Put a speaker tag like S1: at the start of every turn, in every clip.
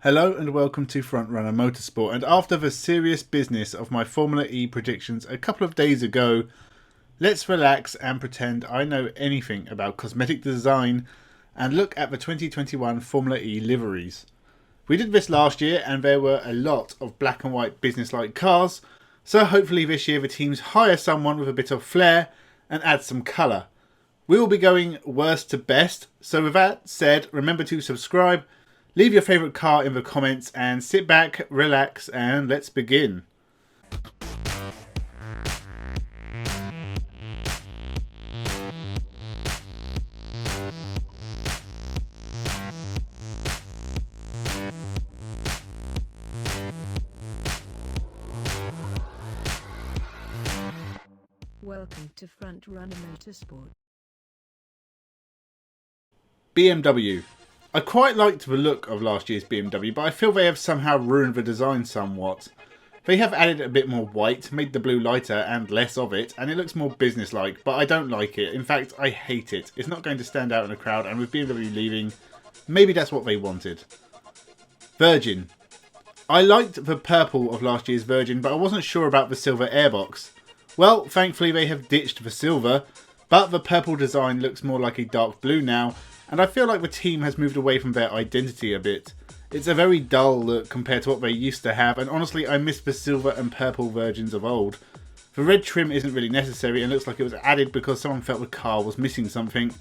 S1: Hello and welcome to Frontrunner Motorsport, and after the serious business of my Formula E predictions a couple of days ago, let's relax and pretend I know anything about cosmetic design and look at the 2021 Formula E liveries. We did this last year and there were a lot of black and white business-like cars, so hopefully this year the teams hire someone with a bit of flair and add some colour. We will be going worst to best, so with that said, remember to subscribe, leave your favourite car in the comments and sit back, relax and let's begin.
S2: Welcome to Frontrunner Motorsport.
S1: BMW. I quite liked the look of last year's BMW, but I feel they have somehow ruined the design somewhat. They have added a bit more white, made the blue lighter and less of it, and it looks more business-like, but I don't like it. In fact, I hate it. It's not going to stand out in a crowd, and with BMW leaving, maybe that's what they wanted. Virgin. I liked the purple of last year's Virgin, but I wasn't sure about the silver airbox. Well, thankfully they have ditched the silver, but the purple design looks more like a dark blue now, and I feel like the team has moved away from their identity a bit. It's a very dull look compared to what they used to have, and honestly I miss the silver and purple Virgins of old. The red trim isn't really necessary and looks like it was added because someone felt the car was missing something,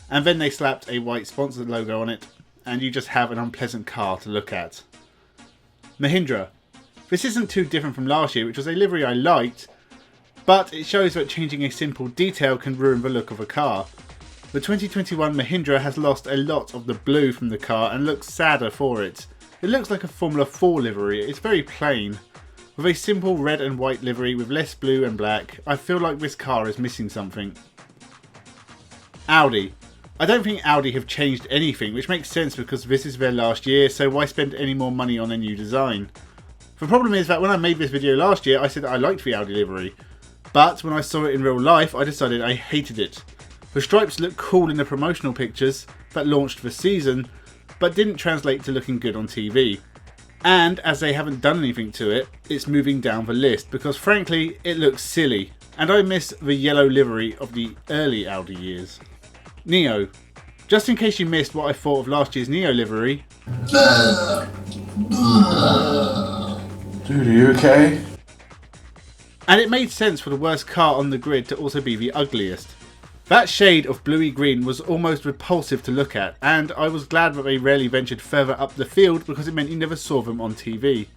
S1: and then they slapped a white sponsored logo on it, and you just have an unpleasant car to look at. Mahindra. This isn't too different from last year, which was a livery I liked, but it shows that changing a simple detail can ruin the look of a car. The 2021 Mahindra has lost a lot of the blue from the car and looks sadder for it. It looks like a Formula 4 livery. It's very plain. With a simple red and white livery with less blue and black, I feel like this car is missing something. Audi. I don't think Audi have changed anything, which makes sense because this is their last year, so why spend any more money on a new design? The problem is that when I made this video last year, I said I liked the Audi livery, but when I saw it in real life, I decided I hated it. The stripes look cool in the promotional pictures that launched the season, but didn't translate to looking good on TV. And as they haven't done anything to it, it's moving down the list because frankly it looks silly, and I miss the yellow livery of the early Audi years. Neo. Just in case you missed what I thought of last year's Neo livery.
S3: Dude, are you okay?
S1: And it made sense for the worst car on the grid to also be the ugliest. That shade of bluey green was almost repulsive to look at, and I was glad that they rarely ventured further up the field because it meant you never saw them on TV.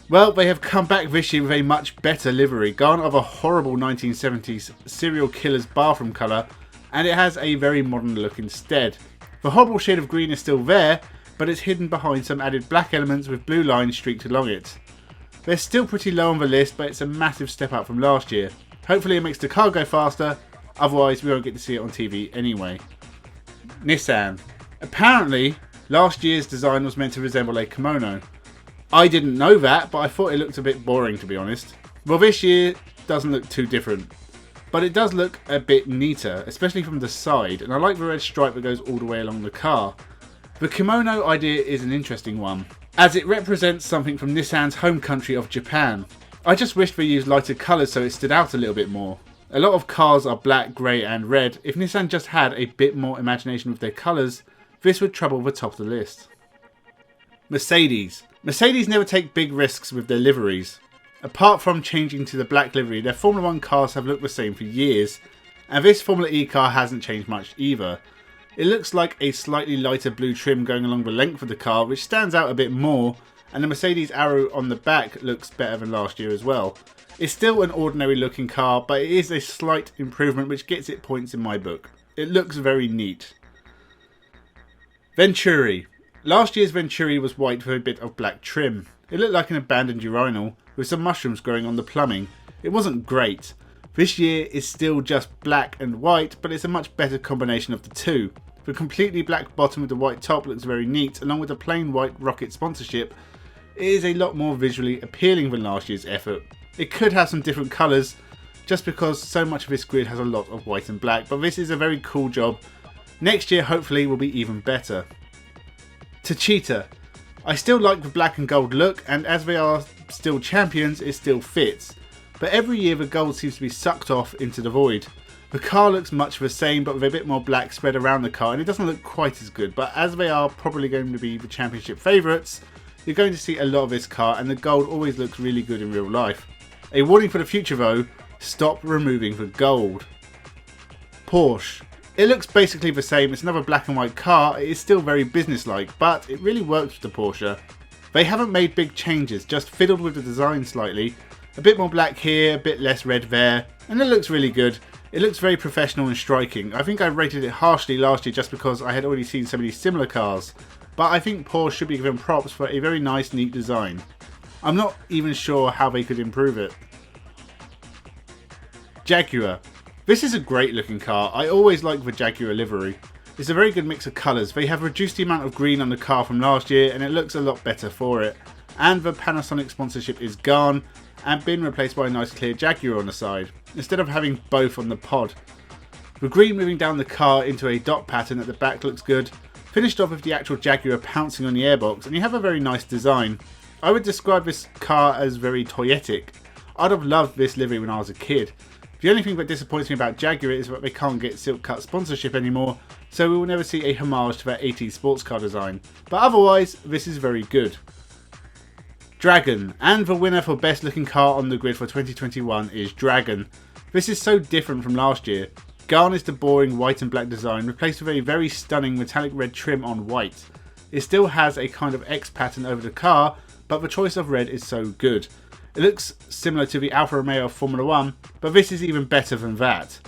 S1: Well, they have come back this year with a much better livery, gone of a horrible 1970s serial killer's bathroom colour, and it has a very modern look instead. The horrible shade of green is still there, but it's hidden behind some added black elements with blue lines streaked along it. They're still pretty low on the list, but it's a massive step up from last year. Hopefully it makes the car go faster, otherwise we won't get to see it on TV anyway. Nissan. Apparently, last year's design was meant to resemble a kimono. I didn't know that, but I thought it looked a bit boring to be honest. Well, this year doesn't look too different, but it does look a bit neater, especially from the side, and I like the red stripe that goes all the way along the car. The kimono idea is an interesting one, as it represents something from Nissan's home country of Japan. I just wish they used lighter colours so it stood out a little bit more. A lot of cars are black, grey and red. If Nissan just had a bit more imagination with their colours, this would trouble the top of the list. Mercedes. Mercedes never take big risks with their liveries. Apart from changing to the black livery, their Formula 1 cars have looked the same for years, and this Formula E car hasn't changed much either. It looks like a slightly lighter blue trim going along the length of the car, which stands out a bit more, and the Mercedes arrow on the back looks better than last year as well. It's still an ordinary looking car, but it is a slight improvement which gets it points in my book. It looks very neat. Venturi. Last year's Venturi was white with a bit of black trim. It looked like an abandoned urinal with some mushrooms growing on the plumbing. It wasn't great. This year is still just black and white, but it's a much better combination of the two. The completely black bottom with the white top looks very neat, along with the plain white rocket sponsorship. It is a lot more visually appealing than last year's effort. It could have some different colours, just because so much of this grid has a lot of white and black, but this is a very cool job. Next year hopefully will be even better. Techeetah. I still like the black and gold look, and as they are still champions, it still fits. But every year the gold seems to be sucked off into the void. The car looks much the same, but with a bit more black spread around the car, and it doesn't look quite as good. But as they are probably going to be the championship favourites, you're going to see a lot of this car, and the gold always looks really good in real life. A warning for the future though, stop removing the gold. Porsche. It looks basically the same, it's another black and white car, it is still very businesslike, but it really works with the Porsche. They haven't made big changes, just fiddled with the design slightly. A bit more black here, a bit less red there, and it looks really good. It looks very professional and striking. I think I rated it harshly last year just because I had already seen so many similar cars. But I think Porsche should be given props for a very nice, neat design. I'm not even sure how they could improve it. Jaguar. This is a great looking car. I always like the Jaguar livery. It's a very good mix of colours. They have reduced the amount of green on the car from last year and it looks a lot better for it. And the Panasonic sponsorship is gone and been replaced by a nice clear Jaguar on the side, instead of having both on the pod. The green moving down the car into a dot pattern at the back looks good, finished off with the actual Jaguar pouncing on the airbox, and you have a very nice design. I would describe this car as very toyetic. I'd have loved this livery when I was a kid. The only thing that disappoints me about Jaguar is that they can't get silk cut sponsorship anymore, so we will never see a homage to their 80s sports car design. But otherwise, this is very good. Dragon, and the winner for best looking car on the grid for 2021 is Dragon. This is so different from last year. Gone is the boring white and black design, replaced with a very stunning metallic red trim on white. It still has a kind of X pattern over the car, but the choice of red is so good. It looks similar to the Alfa Romeo of Formula 1, but this is even better than that.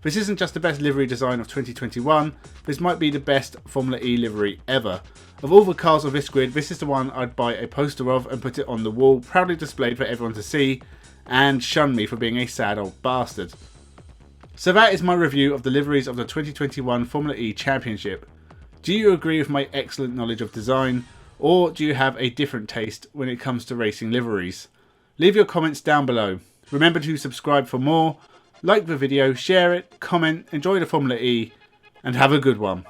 S1: This isn't just the best livery design of 2021, this might be the best Formula E livery ever. Of all the cars on this grid, this is the one I'd buy a poster of and put it on the wall, proudly displayed for everyone to see, and shun me for being a sad old bastard. So that is my review of the liveries of the 2021 Formula E Championship. Do you agree with my excellent knowledge of design, or do you have a different taste when it comes to racing liveries? Leave your comments down below. Remember to subscribe for more, like the video, share it, comment, enjoy the Formula E, and have a good one.